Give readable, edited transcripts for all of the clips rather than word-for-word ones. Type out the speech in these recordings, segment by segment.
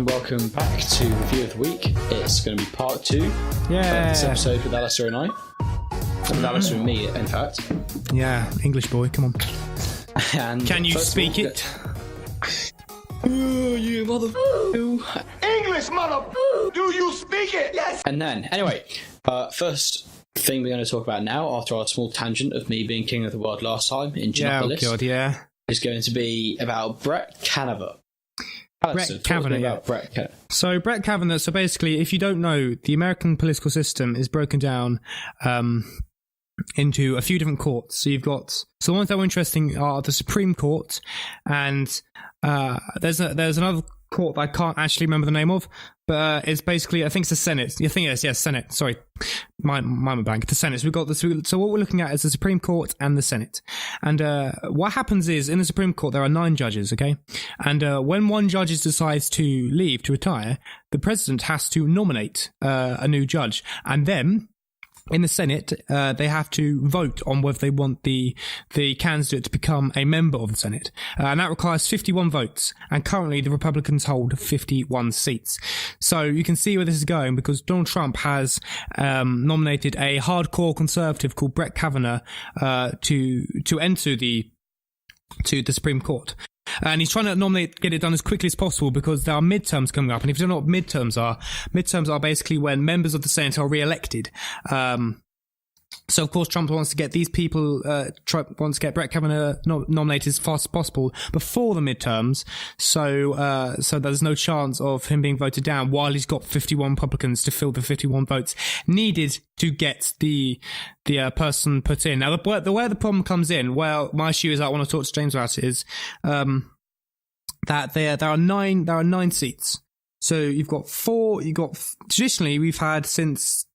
and welcome back to Review of the Week. It's going to be part 2 of this episode with Alistair and I. With Alistair and me, in fact. Yeah, English boy, come on. And can you speak it? Oh, you mother... English, mother... Do you speak it? Yes! And then, anyway, first thing we're going to talk about now, after our small tangent of me being king of the world last time in Genopolis, is going to be about Bret Kavanaugh. Bret Kavanaugh. So Bret Kavanaugh, so basically, if you don't know, the American political system is broken down into a few different courts. So you've got, so the ones that were interesting are the Supreme Court, and there's another court that I can't actually remember the name of, but it's basically, I think it's the Senate. I think it's, Senate. Sorry, my blank. The Senate. So we've got this. So what we're looking at is the Supreme Court and the Senate. And what happens is, in the Supreme Court, there are 9 judges, okay? And when one judge decides to leave, to retire, the president has to nominate a new judge. And then, in the Senate, they have to vote on whether they want the candidate to become a member of the Senate. And that requires 51 votes. And currently, the Republicans hold 51 seats. So you can see where this is going, because Donald Trump has nominated a hardcore conservative called Bret Kavanaugh to enter the Supreme Court. And he's trying to get it done as quickly as possible, because there are midterms coming up. And if you don't know what midterms are basically when members of the Senate are re-elected. So, of course, Trump wants to get these people, Trump wants to get Bret Kavanaugh nominated as fast as possible before the midterms. So there's no chance of him being voted down while he's got 51 Republicans to fill the 51 votes needed to get the person put in. Now, where the problem comes in, well, my issue is, I want to talk to James about it, is, that there are 9 seats. So traditionally we've had,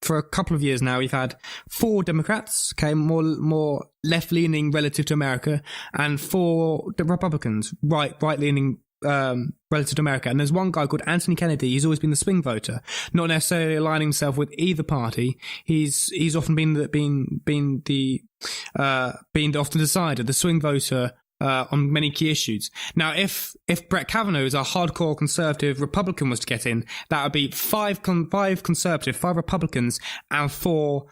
for a couple of years now, we've had 4 Democrats, okay, more left-leaning relative to America, and 4 Republicans, right-leaning, relative to America. And there's one guy called Anthony Kennedy. He's always been the swing voter, not necessarily aligning himself with either party. He's often been the often decider, the swing voter, on many key issues. Now, if Bret Kavanaugh is a hardcore conservative Republican was to get in, that would be 5 conservative, 5 Republicans, and 4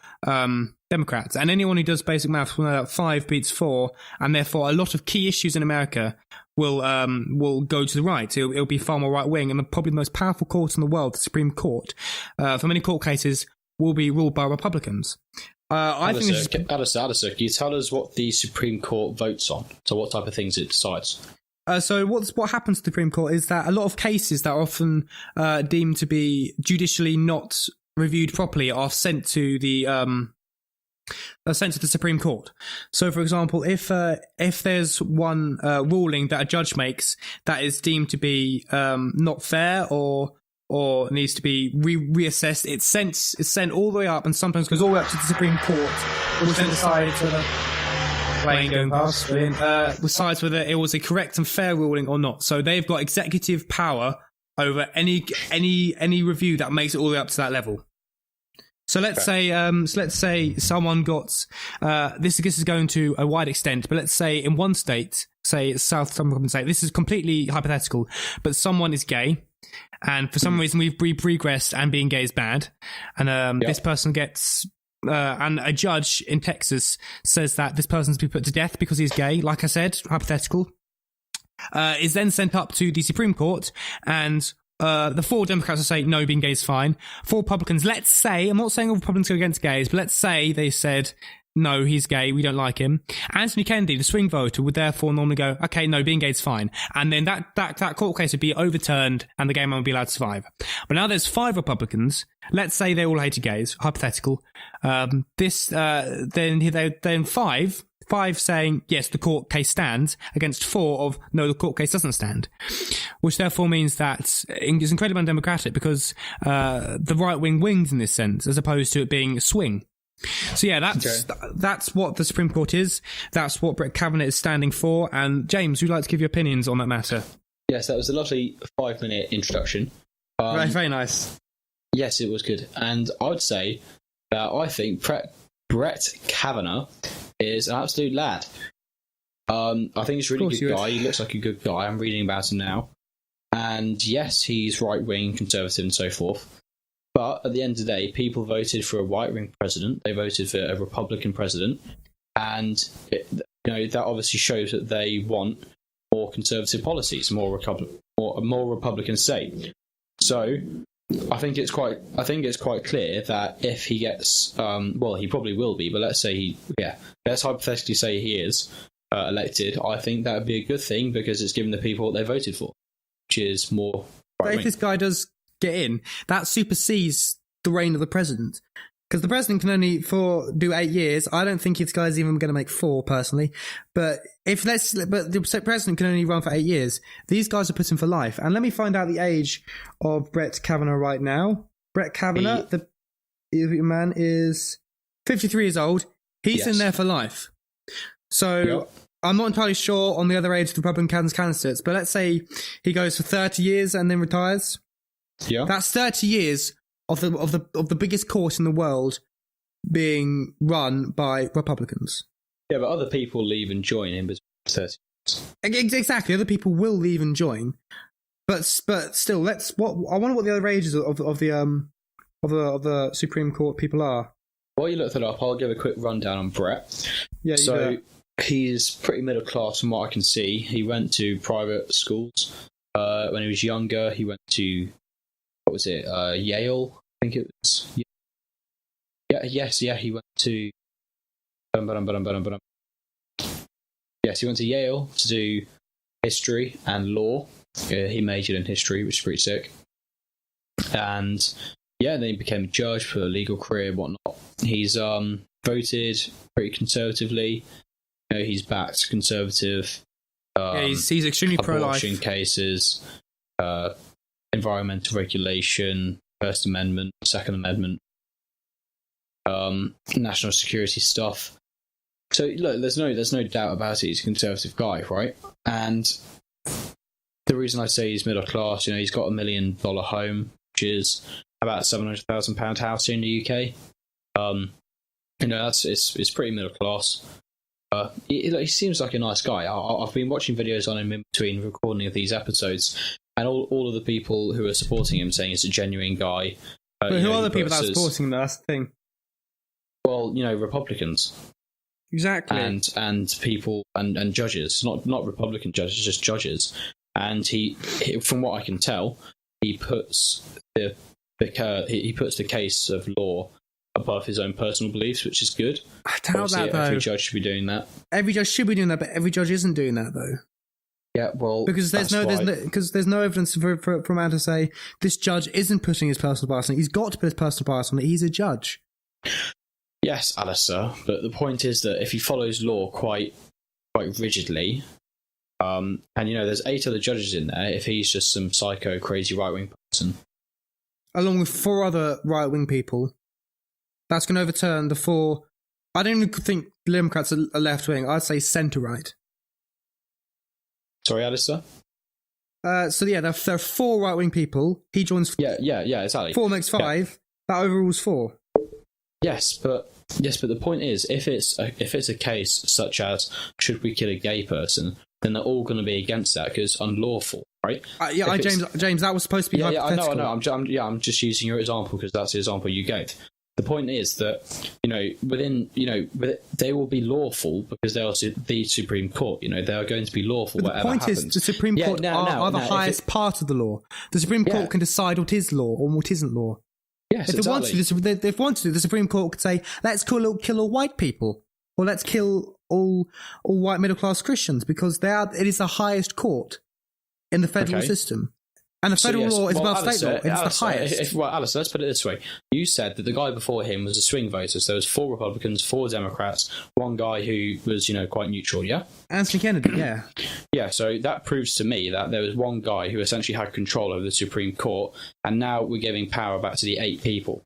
Democrats. And anyone who does basic maths will know that 5 beats 4, and therefore a lot of key issues in America will go to the right. It'll be far more right wing, and probably the most powerful court in the world, the Supreme Court, for many court cases, will be ruled by Republicans. Alistair, can you tell us what the Supreme Court votes on? So what type of things it decides? So what happens to the Supreme Court is that a lot of cases that are often deemed to be judicially not reviewed properly are sent to the Supreme Court. So, for example, if there's one ruling that a judge makes that is deemed to be not fair or needs to be reassessed, it's sent all the way up, and sometimes goes all the way up to the Supreme Court, which then decides whether decides whether it was a correct and fair ruling or not. So they've got executive power over any review that makes it all the way up to that level. So let's say someone got this is going to a wide extent, but let's say in one state, say it's South some state, this is completely hypothetical, but someone is gay, and for some reason we've regressed and being gay is bad, and this person gets and a judge in Texas says that this person's to be put to death because he's gay, like I said, hypothetical, is then sent up to the Supreme Court, and the 4 Democrats will say, no, being gay is fine. 4 Republicans, let's say, I'm not saying all Republicans go against gays, but let's say they said, no, he's gay, we don't like him. Anthony Kennedy, the swing voter, would therefore normally go, okay, no, being gay is fine. And then that court case would be overturned and the gay man would be allowed to survive. But now there's 5 Republicans, let's say they all hated gays, hypothetical. Then 5 saying, yes, the court case stands, against 4 of, no, the court case doesn't stand. Which therefore means that it's incredibly undemocratic, because the right wing wins in this sense, as opposed to it being a swing. So yeah, that's what the Supreme Court is. That's what Bret Kavanaugh is standing for. And James, would you like to give your opinions on that matter? Yes, that was a lovely 5-minute introduction. Right, very nice. Yes, it was good. And I would say that I think Bret Kavanaugh is an absolute lad. I think he's a really good guy. He looks like a good guy. I'm reading about him now. And yes, he's right-wing, conservative, and so forth. But at the end of the day, people voted for a right-wing president. They voted for a Republican president. And, that obviously shows that they want more conservative policies, more Republican say. So I think it's quite clear that if he gets, he probably will be, but let's hypothetically say he is elected, I think that would be a good thing because it's giving the people what they voted for, which is more right-wing. But if this guy does get in, that supersedes the reign of the president. Because the president can only do 8 years. I don't think this guy's even going to make 4, personally. But the president can only run for 8 years. These guys are put in for life. And let me find out the age of Bret Kavanaugh right now. Bret Kavanaugh, the man, is 53 years old. He's in there for life. So I'm not entirely sure on the other age of the Republican candidates, but let's say he goes for 30 years and then retires. Yeah, that's 30 years of the biggest court in the world being run by Republicans. Yeah, but other people leave and join in between 30 years. Exactly, other people will leave and join, but still, I wonder what the other ages of the Supreme Court people are. While you look that up, I'll give a quick rundown on Bret. Yeah, so he's pretty middle class from what I can see. He went to private schools when he was younger. He went to Yale, I think it was. He went to. Yes, he went to Yale to do history and law. He majored in history, which is pretty sick. And then he became a judge for a legal career and whatnot. He's voted pretty conservatively. He's backed conservative. He's extremely pro-life. Abortion cases. Environmental regulation, First Amendment, Second Amendment, national security stuff. So look, there's no doubt about it. He's a conservative guy, right? And the reason I say he's middle class, he's got $1 million home, which is about £700,000 house here in the UK. It's pretty middle class. He seems like a nice guy. I've been watching videos on him in between recording of these episodes. And all of the people who are supporting him saying he's a genuine guy. But who are the people that are supporting him? That's the thing. Well, Republicans. Exactly. And people and judges, not Republican judges, just judges. And he from what I can tell, he puts the case of law above his own personal beliefs, which is good. I doubt that, though. Every judge should be doing that. Every judge should be doing that, but every judge isn't doing that, though. Yeah, well, because there's no evidence for a man to say this judge isn't putting his personal bias on it. He's got to put his personal bias on it. He's a judge. Yes, Alistair, but the point is that if he follows law quite rigidly, and there's 8 other judges in there, if he's just some psycho, crazy right-wing person, along with 4 other right-wing people, that's going to overturn the 4. I don't even think Democrats are left-wing. I'd say centre-right. Sorry, Alistair? There are 4 right-wing people. He joins... Yeah, exactly. 4 makes 5. Yeah. That overrules 4. Yes, but the point is, if it's a case such as should we kill a gay person, then they're all going to be against that because unlawful, right? James, that was supposed to be hypothetical. I know. I'm just using your example because that's the example you gave. The point is that, they will be lawful because they are the Supreme Court. They are going to be lawful but whatever happens. The point is, the Supreme Court are the highest part of the law. The Supreme Court can decide what is law or what isn't law. Yes, if they want to, the Supreme Court could say, let's kill all white people. Or let's kill all white middle-class Christians because it is the highest court in the federal system. And the federal law is above state law. It's the highest. Alice, let's put it this way. You said that the guy before him was a swing voter. So there was 4 Republicans, 4 Democrats, 1 guy who was, quite neutral, yeah? Anthony Kennedy, yeah. Yeah, so that proves to me that there was 1 guy who essentially had control over the Supreme Court, and now we're giving power back to the 8 people.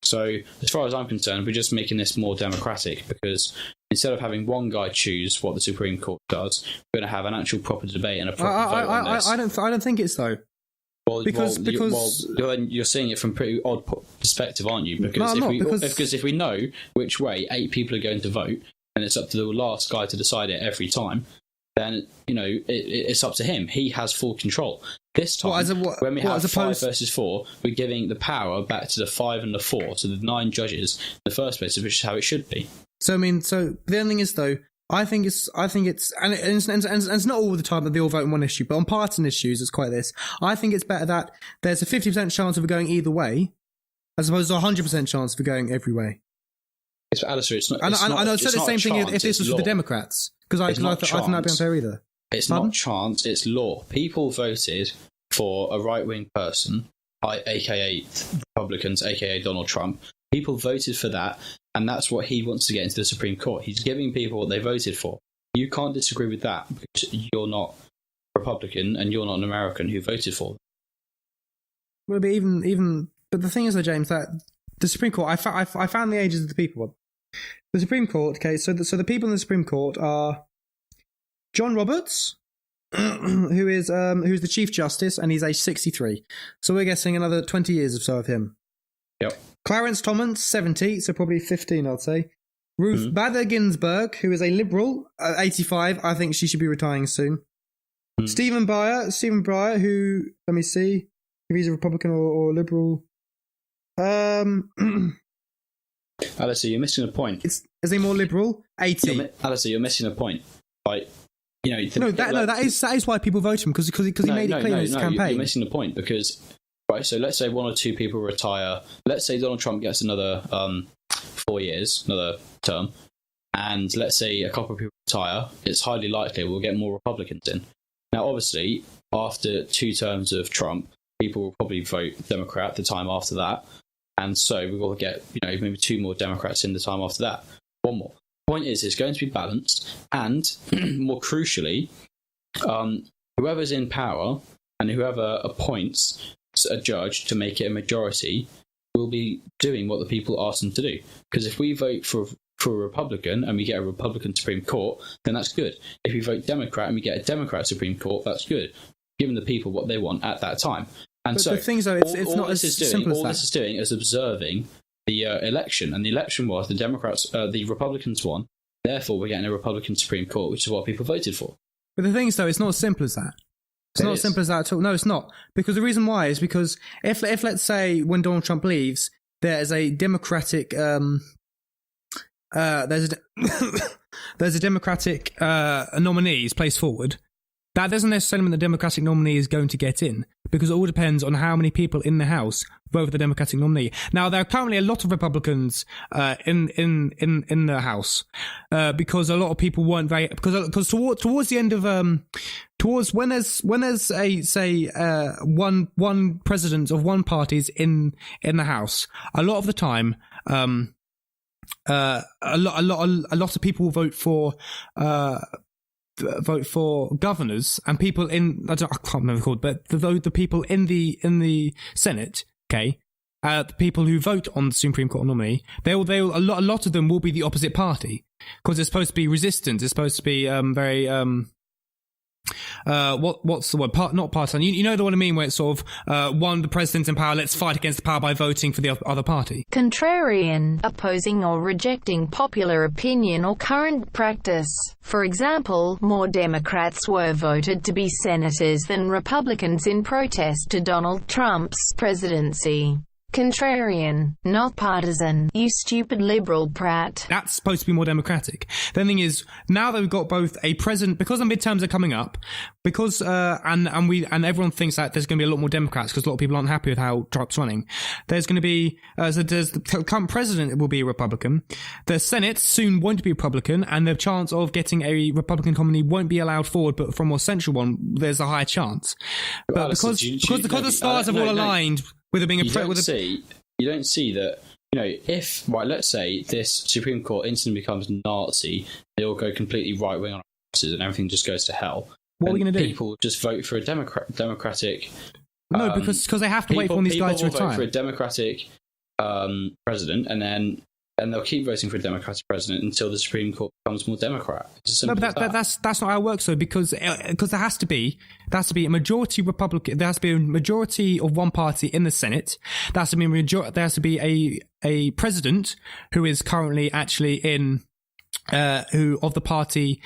So as far as I'm concerned, we're just making this more democratic because instead of having 1 guy choose what the Supreme Court does, we're going to have an actual proper debate and a proper vote on this. I don't think it's though. Because you're seeing it from a pretty odd perspective, aren't you? Because if we know which way 8 people are going to vote, and it's up to the last guy to decide it every time, then it's up to him. He has full control. This time, when we have 5 versus 4, we're giving the power back to the 5 and the 4, to the 9 judges in the first place, which is how it should be. So the other thing is though, I think it's, and it's not all the time that they all vote on one issue, but on partisan issues, it's quite this. I think it's better that there's a 50% chance of it going either way, as opposed to a 100% chance of it going every way. Alistair, it's not. And I'd say the same thing if this was for the Democrats, because I think that'd be unfair either. It's not chance, it's law. People voted for a right-wing person, aka Republicans, aka Donald Trump. People voted for that, and that's what he wants to get into the Supreme Court. He's giving people what they voted for. You can't disagree with that because you're not Republican and you're not an American who voted for them. Well, but the thing is though, James, that the Supreme Court, I found the ages of the people one. The Supreme Court, okay, so the people in the Supreme Court are John Roberts, who's the Chief Justice, and he's age 63. So we're guessing another 20 years or so of him. Yep. Clarence Thomas, 70, so probably 15, I'd say. Ruth Bader Ginsburg, who is a liberal, 85. I think she should be retiring soon. Stephen Breyer, who, let me see if he's a Republican or liberal. Alistair, you're missing a point. Is he more liberal? 80. Alistair, you're missing a point. Like, that is why people vote him, because he made it clear in his campaign. You're missing the point because, right, so let's say 1 or 2 people retire. Let's say Donald Trump gets another 4 years, another term, and let's say a couple of people retire. It's highly likely we'll get more Republicans in. Now, obviously, after 2 terms of Trump, people will probably vote Democrat the time after that, and so we will get maybe 2 more Democrats in the time after that. 1 more. Point is, it's going to be balanced, and more crucially, whoever's in power and whoever appoints a judge to make it a majority will be doing what the people ask them to do. Because if we vote for a Republican and we get a Republican Supreme Court, then that's good. If we vote Democrat and we get a Democrat Supreme Court, that's good, giving the people what they want at that time. And but so the thing is, though, it's not as simple as that. All this is doing is observing the election, and the election was the Republicans won. Therefore, we're getting a Republican Supreme Court, which is what people voted for. But the thing is, though, it's not as simple as that. It's not as simple as that at all. No, it's not. Because the reason why is because if let's say when Donald Trump leaves, there's a Democratic there's a Democratic nominee is placed forward. That doesn't necessarily mean the Democratic nominee is going to get in, because it all depends on how many people in the House vote for the Democratic nominee. Now, there are currently a lot of Republicans in the House because a lot of people weren't very because towards the end of towards when there's a say one president of one party's in the House, a lot of the time a lot of people will vote for governors and people in I can't remember what they're called, but the people in the Senate, okay, the people who vote on the Supreme Court nominee, a lot of them will be the opposite party, because it's supposed to be resistant. It's supposed to be very what's the word? Not partisan. You know the one I mean, where it's sort of the president's in power, let's fight against the power by voting for the other party. Contrarian, opposing or rejecting popular opinion or current practice. For example, more Democrats were voted to be senators than Republicans in protest to Donald Trump's presidency. Contrarian, not partisan, you stupid liberal brat. That's supposed to be more democratic. The thing is, now that we've got both a president, because the midterms are coming up, because and everyone thinks that there's going to be a lot more Democrats because a lot of people aren't happy with how Trump's running. There's going to be the current president will be a Republican. The Senate soon won't be Republican, and the chance of getting a Republican nominee won't be allowed forward, but from a more central one, there's a higher chance. But because the stars have all aligned. With it being you don't see that, if, right, let's say this Supreme Court instantly becomes Nazi, they all go completely right-wing on our asses and everything just goes to hell. What are we going to do? People just vote for a Democratic... No, because they have to wait for one of these guys to retire. People will vote for a Democratic president, and they'll keep voting for a Democratic president until the Supreme Court becomes more Democrat. No, but that's not how it works, though, because there has to be a majority Republican. There has to be a majority of one party in the Senate. There has to be a president who is currently actually in. Who of the party